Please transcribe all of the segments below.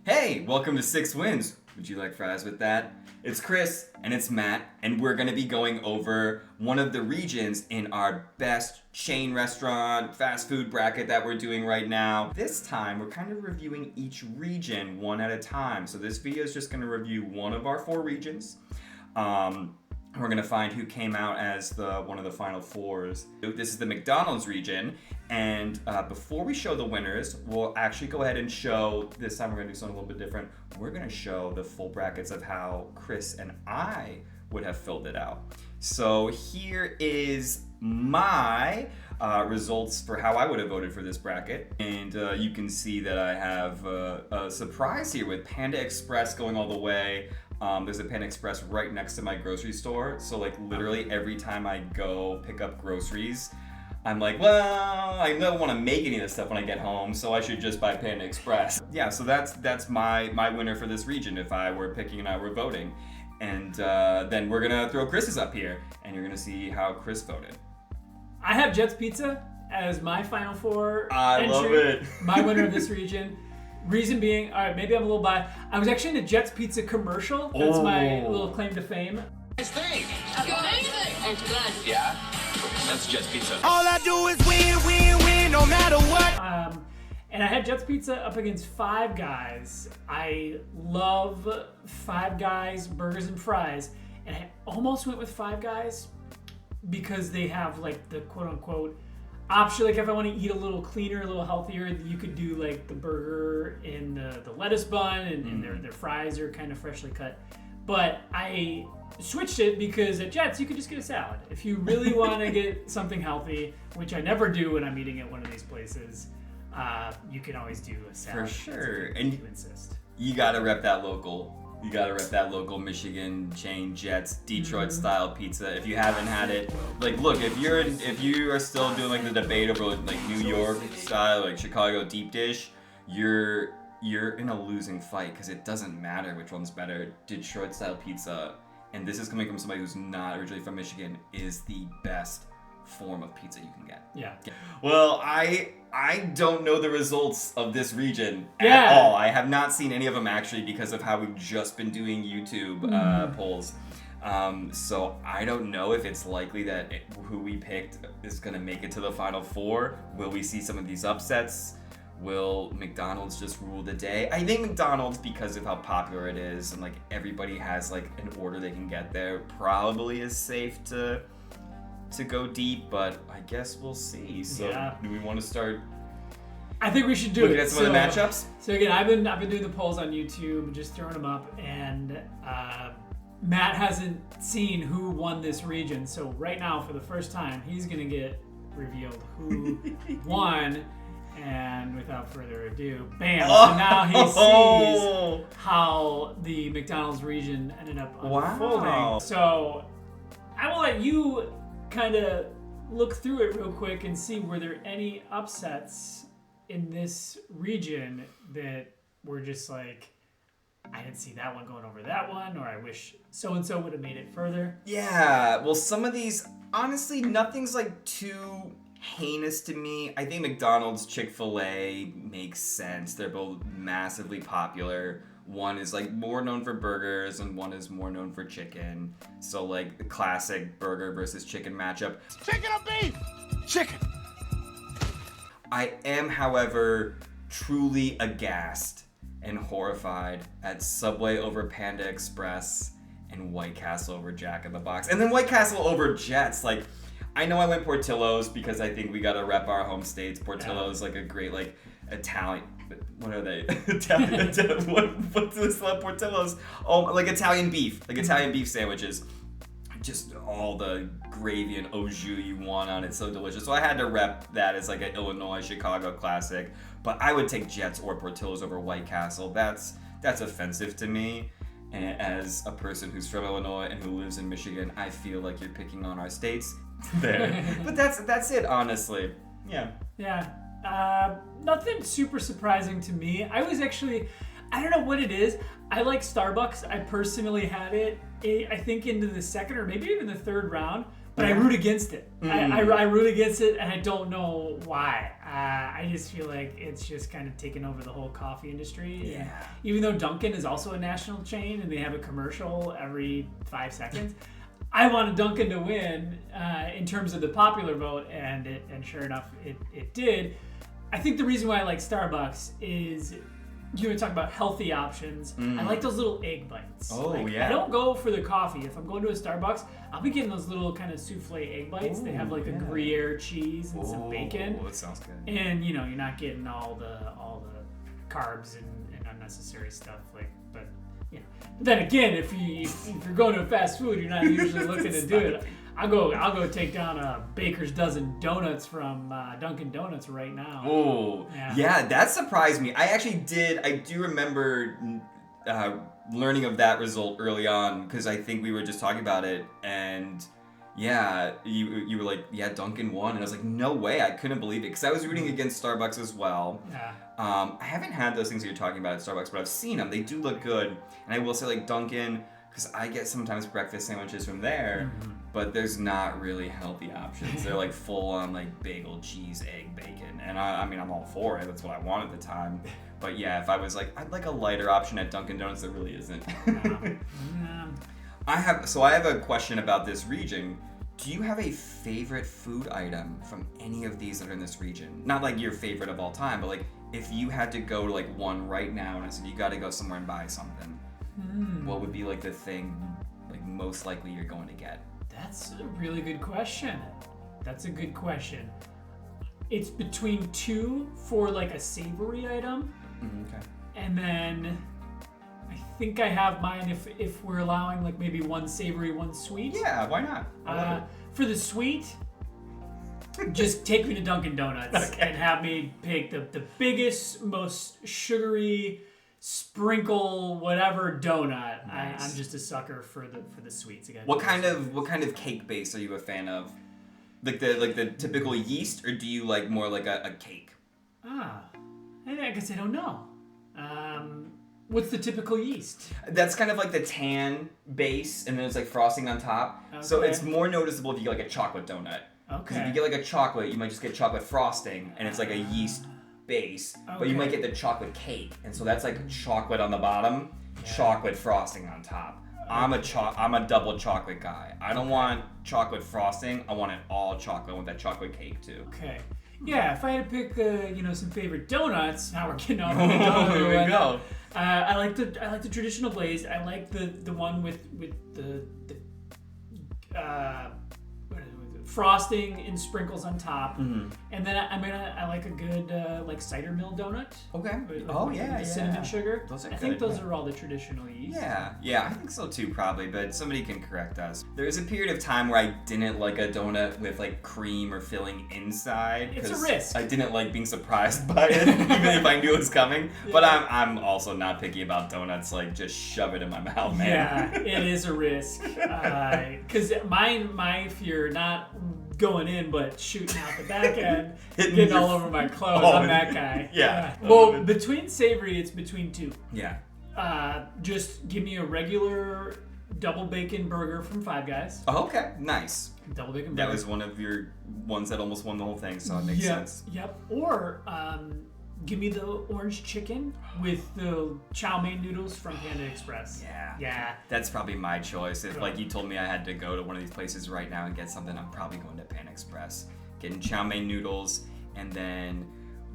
Hey, welcome to Six Wins. Would you like fries with that? It's Chris and it's Matt, and we're going to be going over one of the regions in our best chain restaurant fast food bracket that we're doing right now. This time, we're kind of reviewing each region one at a time. So this video is just going to review one of our four regions. We're going to find who came out as one of the final fours. This is the McDonald's region, and before we show the winners, we'll actually go ahead and show, this time we're going to do something a little bit different. We're going to show the full brackets of how Chris and I would have filled it out. So here is my results for how I would have voted for this bracket. And you can see that I have a surprise here with Panda Express going all the way. There's a Panda Express right next to my grocery store. So like literally every time I go pick up groceries, I'm like, well, I don't want to make any of this stuff when I get home, so I should just buy Panda Express. Yeah, so that's my winner for this region if I were picking and I were voting. And then we're gonna throw Chris's up here, and you're gonna see how Chris voted. I have Jets Pizza as my final four. I love it. My winner of this region. Reason being, all right, maybe I'm a little biased. I was actually in a Jets Pizza commercial. That's my little claim to fame. Nice thing. Amazing. And good. Yeah, that's Jets Pizza. All I do is win, win, win, no matter what. And I had Jets Pizza up against Five Guys. I love Five Guys burgers and fries, and I almost went with Five Guys because they have like the quote-unquote option. Like if I want to eat a little cleaner, a little healthier, you could do like the burger in the lettuce bun, and their fries are kind of freshly cut. But I switched it because at Jets you could just get a salad. If you really want to get something healthy, which I never do when I'm eating at one of these places, you can always do a salad. For sure. And you insist. You gotta rep that local. You gotta rep that local Michigan chain Jets Detroit style pizza. If you haven't had it, like look, if you are still doing like the debate over like New York style, like Chicago deep dish, you're in a losing fight because it doesn't matter which one's better. Detroit style pizza, and this is coming from somebody who's not originally from Michigan, is the best form of pizza you can get. Yeah. Well, I don't know the results of this region at all. I have not seen any of them actually because of how we've just been doing YouTube polls. So I don't know if it's likely that who we picked is going to make it to the final four. Will we see some of these upsets? Will McDonald's just rule the day? I think McDonald's, because of how popular it is and like everybody has like an order they can get there, probably is safe to go deep, but I guess we'll see. So do we want to start? I think we should do looking it. at some of the matchups? So again, I've been doing the polls on YouTube, just throwing them up, and Matt hasn't seen who won this region. So right now, for the first time, he's gonna get revealed who won. And without further ado, bam! So now he sees how the McDonald's region ended up unfolding. Wow. So I will let you kind of look through it real quick and see, were there any upsets in this region that were just like, I didn't see that one going over that one, or I wish so-and-so would have made it further? Yeah, well, some of these, honestly, nothing's like too heinous to me. I think McDonald's, Chick-fil-A makes sense. They're both massively popular. One is like more known for burgers and one is more known for chicken. So like the classic burger versus chicken matchup. Chicken or beef? Chicken. I am, however, truly aghast and horrified at Subway over Panda Express and White Castle over Jack in the Box. And then White Castle over Jets. Like, I know I went Portillo's because I think we gotta rep our home states. Portillo's like a great like Italian. What are they? What's this? Portillo's? Oh, like Italian beef, sandwiches. Just all the gravy and au jus you want on it, so delicious. So I had to rep that as like an Illinois, Chicago classic. But I would take Jets or Portillo's over White Castle. That's offensive to me. And as a person who's from Illinois and who lives in Michigan, I feel like you're picking on our states there. But that's it, honestly. Yeah. Yeah. Nothing super surprising to me. I don't know what it is. I like Starbucks. I personally had it, I think, into the second or maybe even the third round. but I root against it. I root against it, and I don't know why. I just feel like it's just kind of taken over the whole coffee industry. Yeah. And even though Dunkin' is also a national chain and they have a commercial every 5 seconds, I wanted Dunkin' to win in terms of the popular vote, and sure enough, it did. I think the reason why I like Starbucks is you would talk about healthy options. I like those little egg bites. Oh, Like, yeah. I don't go for the coffee. If I'm going to a Starbucks, I'll be getting those little kind of souffle egg bites. They have like a Gruyere cheese and some bacon. Oh, it sounds good. And you're not getting all the carbs and unnecessary stuff. But then again, if you're going to a fast food, you're not usually looking to do it. I'll go take down a baker's dozen donuts from Dunkin' Donuts right now. Oh, yeah, that surprised me. I do remember learning of that result early on because I think we were just talking about it, and yeah, you were like, yeah, Dunkin' won, and I was like, no way, I couldn't believe it because I was rooting against Starbucks as well. Yeah. I haven't had those things that you're talking about at Starbucks, but I've seen them. They do look good, and I will say like Dunkin'. Because I get sometimes breakfast sandwiches from there, but there's not really healthy options. They're like full on like bagel, cheese, egg, bacon. And I mean, I'm all for it. That's what I want at the time. But yeah, if I was like, I'd like a lighter option at Dunkin' Donuts, there really isn't. I have a question about this region. Do you have a favorite food item from any of these that are in this region? Not like your favorite of all time, but like if you had to go to like one right now and I said you got to go somewhere and buy something. What would be like the thing like most likely you're going to get? That's a really good question. It's between 2 for like a savory item, Okay. and then I think I have mine if we're allowing like maybe one savory, one sweet. Yeah, why not? I love it. For the sweet, just take me to Dunkin' Donuts and have me pick the biggest, most sugary, sprinkle whatever donut. Nice. I'm just a sucker for the sweets again. What kind of cake base are you a fan of? Like the typical yeast, or do you like more like a cake? I guess I don't know. What's the typical yeast? That's kind of like the tan base, and then it's like frosting on top. So Okay. it's more noticeable if you get like a chocolate donut. Because if you get like a chocolate, you might just get chocolate frosting, and it's like a yeast base. But you might get the chocolate cake, and so that's like chocolate on the bottom, chocolate frosting on top. I'm a double chocolate guy. I don't want chocolate frosting. I want it all chocolate. I want that chocolate cake too. Okay. Yeah, if I had to pick, some favorite donuts, now we're getting off on the donut. Here we go. I like the traditional glazed. I like the one with the frosting and sprinkles on top, and then I like a good like cider mill donut. Okay. With the cinnamon sugar. Those are I think good, those are all the traditional yeast. Yeah, I think so too, probably, but somebody can correct us. There was a period of time where I didn't like a donut with like cream or filling inside. It's a 'cause risk. I didn't like being surprised by it, even if I knew it was coming. But I'm also not picky about donuts, like just shove it in my mouth, man. Yeah, it is a risk. Because my fear, not going in, but shooting out the back end, getting all over my clothes. I'm that guy. Yeah. Well, between savory, it's between 2. Yeah. Just give me a regular double bacon burger from Five Guys. Oh, okay. Nice. Double bacon burger. That was one of your ones that almost won the whole thing, so it makes sense. Yep. Or give me the orange chicken with the chow mein noodles from Panda Express. Yeah. That's probably my choice. If like you told me I had to go to one of these places right now and get something, I'm probably going to Pan Express. Getting chow mein noodles and then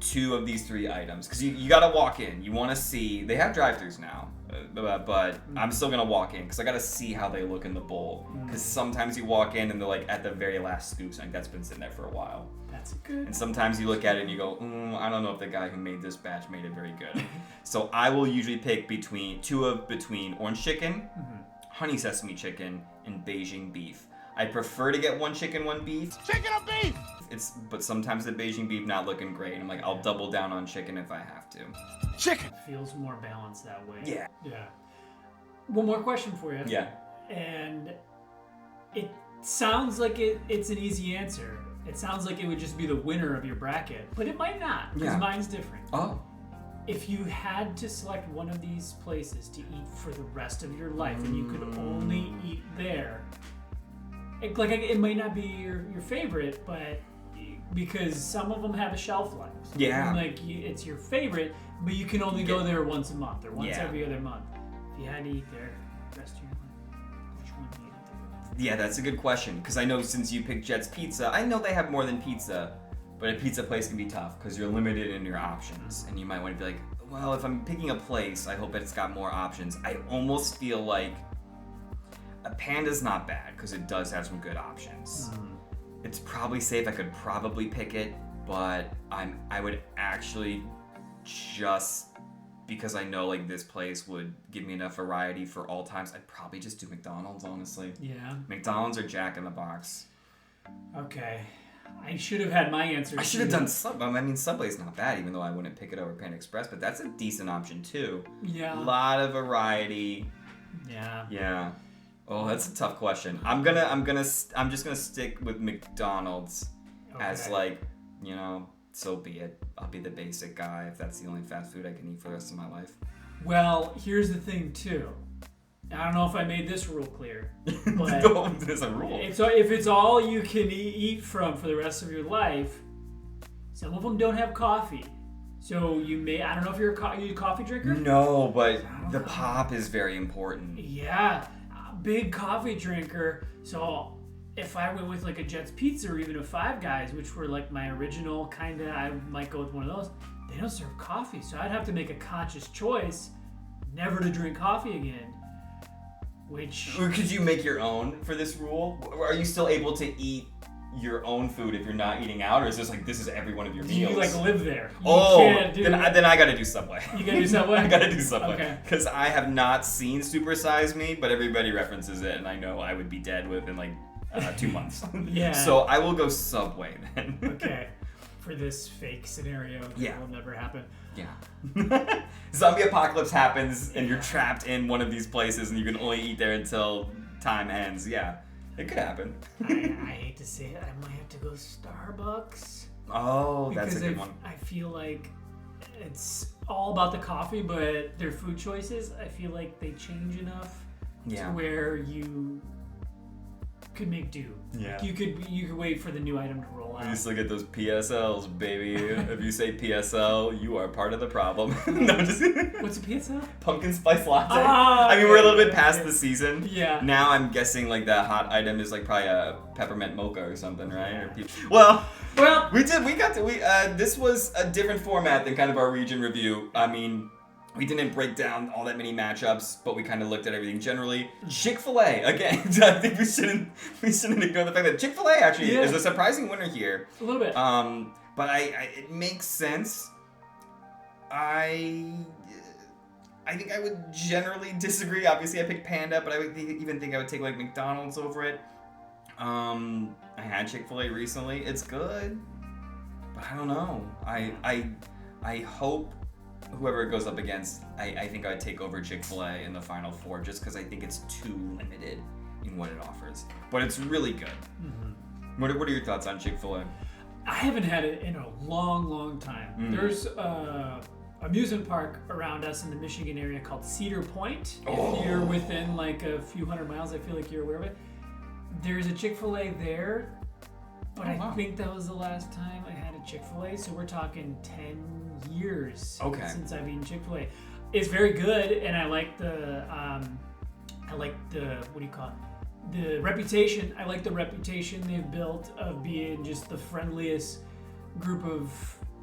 2 of these 3 items. Because you got to walk in. You want to see. They have drive-thrus now. But I'm still going to walk in because I got to see how they look in the bowl. Because sometimes you walk in and they're like at the very last scoops. Like that's been sitting there for a while. That's good. And sometimes you look at it and you go, I don't know if the guy who made this batch made it very good. So I will usually pick between orange chicken, honey sesame chicken, and Beijing beef. I prefer to get 1 chicken, 1 beef. Chicken or beef? But sometimes the Beijing beef not looking great. I'm like, I'll double down on chicken if I have to. Chicken. Feels more balanced that way. Yeah. Yeah. One more question for you. Yeah. And it sounds like it's an easy answer. It sounds like it would just be the winner of your bracket, but it might not, because mine's different. Oh. If you had to select one of these places to eat for the rest of your life and you could only eat there, it might not be your favorite, but because some of them have a shelf life. So Yeah. like it's your favorite, but you can only go there once a month or once Yeah. every other month. If you had to eat there the rest of your life, which one do you eat there? Yeah, that's a good question. Because I know since you picked Jet's Pizza, I know they have more than pizza, but a pizza place can be tough because you're limited in your options, and you might want to be like, well, if I'm picking a place, I hope it's got more options. I almost feel like a Panda's not bad because it does have some good options. It's probably safe. I could probably pick it, but I would actually just because I know like this place would give me enough variety for all times. I'd probably just do McDonald's, honestly. Yeah. McDonald's or Jack in the Box. Okay. I should have had my answer. I should have done Subway. I mean, Subway's not bad, even though I wouldn't pick it over Panda Express, but that's a decent option too. Yeah. A lot of variety. Yeah. Yeah. Oh, that's a tough question. I'm just gonna stick with McDonald's as Okay. like, you know, so be it. I'll be the basic guy if that's the only fast food I can eat for the rest of my life. Well, here's the thing too. I don't know if I made this rule clear, but No, there's a rule. if it's all you can eat from for the rest of your life, some of them don't have coffee. So you may, I don't know if you're a coffee drinker? No, but the pop is very important. Yeah, a big coffee drinker. So if I went with like a Jet's Pizza or even a Five Guys, which were like my original kind of, I might go with one of those. They don't serve coffee, so I'd have to make a conscious choice never to drink coffee again. Which Or could you make your own for this rule? Are you still able to eat your own food if you're not eating out, or is this like this is every one of your meals? you like live there. You Oh, can't do then I gotta do Subway. You gotta do Subway? I gotta do Subway. Okay. Because I have not seen Super Size Me, but everybody references it, and I know I would be dead within like 2 months. Yeah. So I will go Subway then. Okay. For this fake scenario that Yeah. will never happen. Yeah. Zombie apocalypse happens, and you're trapped in one of these places, and you can only eat there until time ends. Yeah, it could happen. I hate to say it, I might have to go Starbucks. Oh, that's a Because good one. I feel like it's all about the coffee, but their food choices, I feel like they change enough Yeah. to where you could make do. Yeah. Like, you could wait for the new item to roll You out. just look at those PSLs, baby. If you say PSL, you are part of the problem. No, just What's a PSL? pumpkin spice latte. Ah, I mean, we're a little bit okay, past okay. the season. Yeah. Now I'm guessing like that hot item is like probably a peppermint mocha or something, right? Or well, Well, this was a different format than kind of our region review. I mean, we didn't break down all that many matchups, but we kind of looked at everything generally. Chick-fil-A, again, I think we shouldn't ignore the fact that Chick-fil-A actually Yeah. is a surprising winner here. a little bit. But it makes sense. I think I would generally disagree. Obviously, I picked Panda, but I would even think I would take like McDonald's over it. I had Chick-fil-A recently. It's good, but I don't know. I hope whoever it goes up against, I think I'd take over Chick-fil-A in the Final Four just because I think it's too limited in what it offers. But it's really good. Mm-hmm. What are your thoughts on Chick-fil-A? I haven't had it in a long time. There's amusement park around us in the Michigan area called Cedar Point. If you're within like a few hundred miles, I feel like you're aware of it. There's a Chick-fil-A there, but Oh, wow. I think that was the last time I had a Chick-fil-A, so we're talking 10 years since I've eaten Chick-fil-A. It's very good, and I like the what do you call it? The reputation. I like the reputation they've built of being just the friendliest group of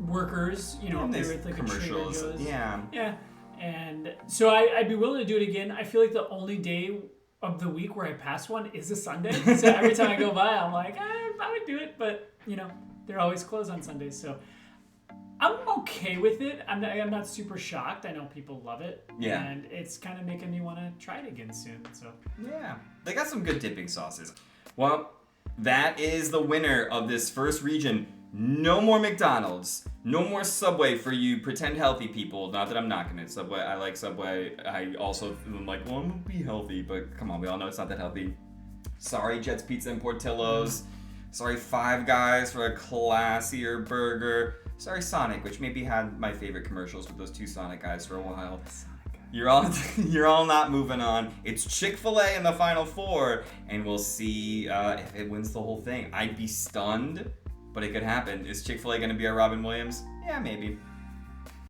workers. You know, And up there these with like a Trader commercials, Joe's. yeah. Yeah, and so I'd be willing to do it again. I feel like the only day of the week where I pass one is a Sunday. So every time I go by, I'm like, I would do it, but you know, they're always closed on Sundays, so I'm okay with it. I'm not super shocked. I know people love it, Yeah. and it's kind of making me want to try it again soon. So Yeah, they got some good dipping sauces. Well, that is the winner of this first region. No more McDonald's. No more Subway for you pretend healthy people. Not that I'm knocking it. Subway, I like Subway. I also am like, well, I'm gonna be healthy, but come on, we all know it's not that healthy. Sorry, Jet's Pizza and Portillo's. Sorry, Five Guys for a classier burger. Sorry, Sonic, which maybe had my favorite commercials with those two Sonic guys for a while. You're all not moving on. It's Chick-fil-A in the Final Four, and we'll see if it wins the whole thing. I'd be stunned, but it could happen. Is Chick-fil-A going to be a Robin Williams? Yeah, maybe.